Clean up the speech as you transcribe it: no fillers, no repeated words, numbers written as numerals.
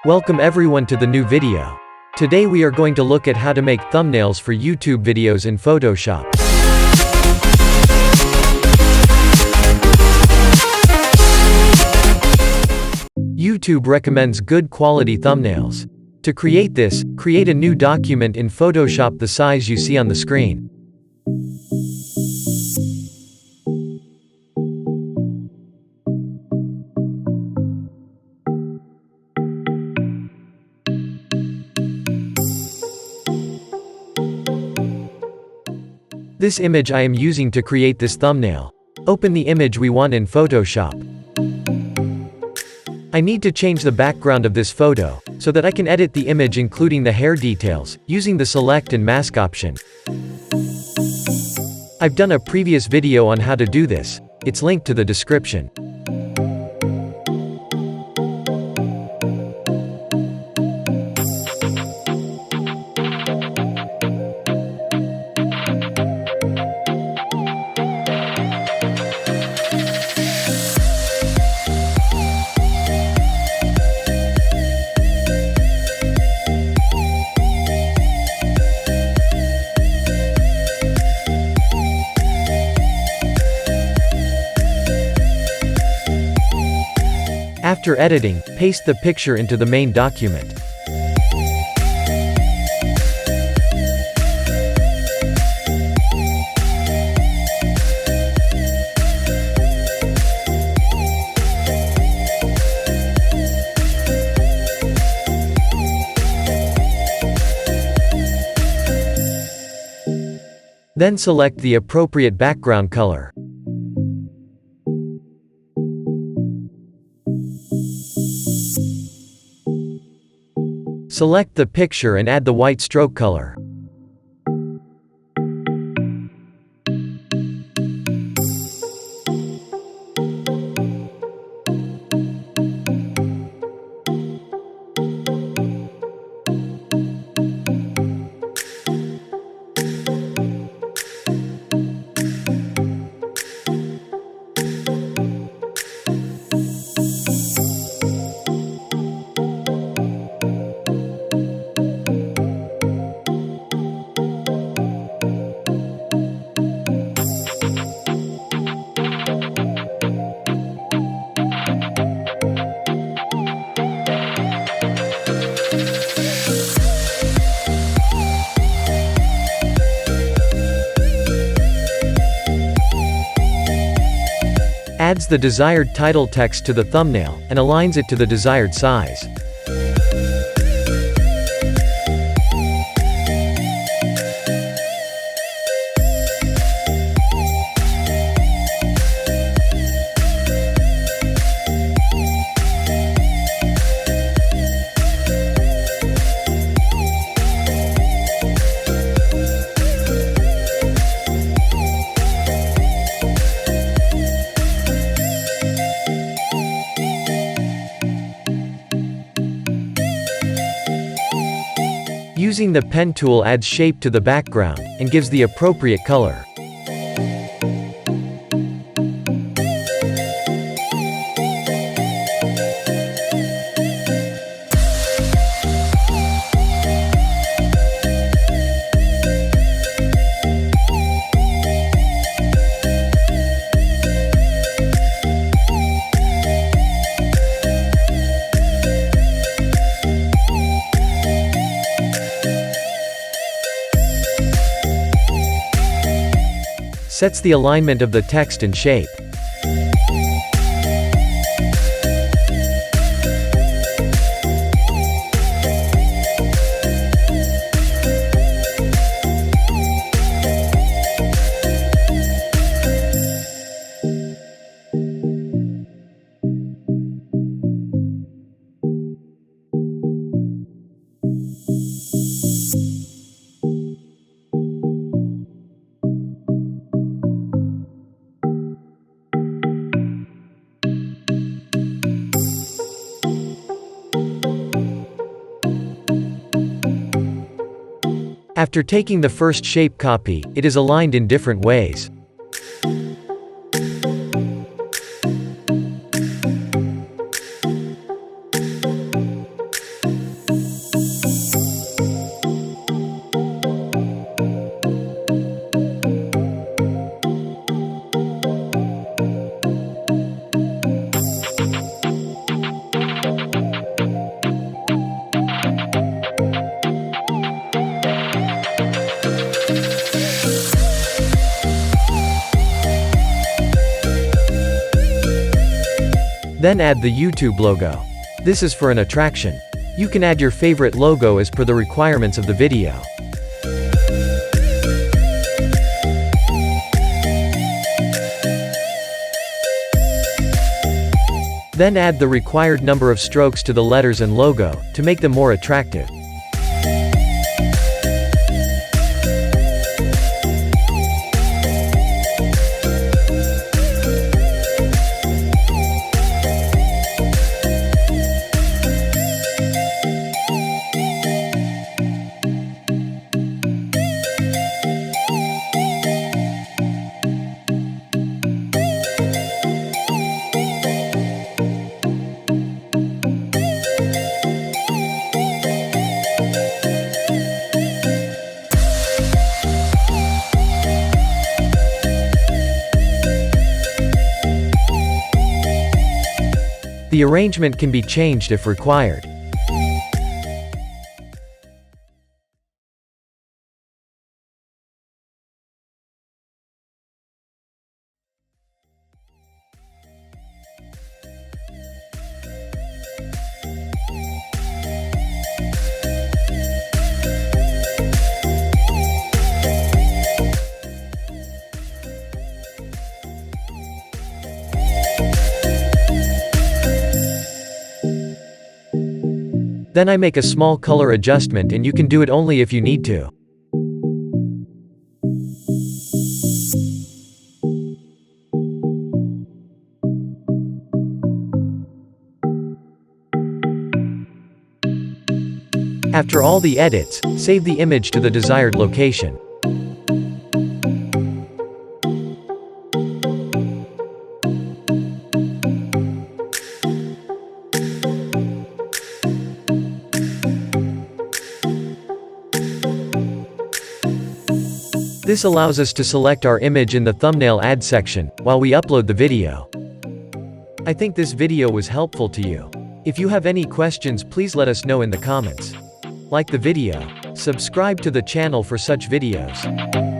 Welcome everyone to the new video. Today we are going to look at how to make thumbnails for YouTube videos in Photoshop. YouTube recommends good quality thumbnails. To create this, create a new document in Photoshop the size you see on the screen. This image I am using to create this thumbnail. Open the image we want in Photoshop. I need to change the background of this photo, so that I can edit the image including the hair details, using the select and mask option. I've done a previous video on how to do this. It's linked to the description. After editing, paste the picture into the main document. Then select the appropriate background color. Select the picture and add the white stroke color. Adds the desired title text to the thumbnail, and aligns it to the desired size. Using the pen tool adds shape to the background, and gives the appropriate color. Sets the alignment of the text and shape. After taking the first shape copy, it is aligned in different ways. Then add the YouTube logo. This is for an attraction. You can add your favorite logo as per the requirements of the video. Then add the required number of strokes to the letters and logo, to make them more attractive. The arrangement can be changed if required. Then I make a small color adjustment, and you can do it only if you need to. After all the edits, save the image to the desired location. This allows us to select our image in the thumbnail ad section, while we upload the video. I think this video was helpful to you. If you have any questions, please let us know in the comments. Like the video. Subscribe to the channel for such videos.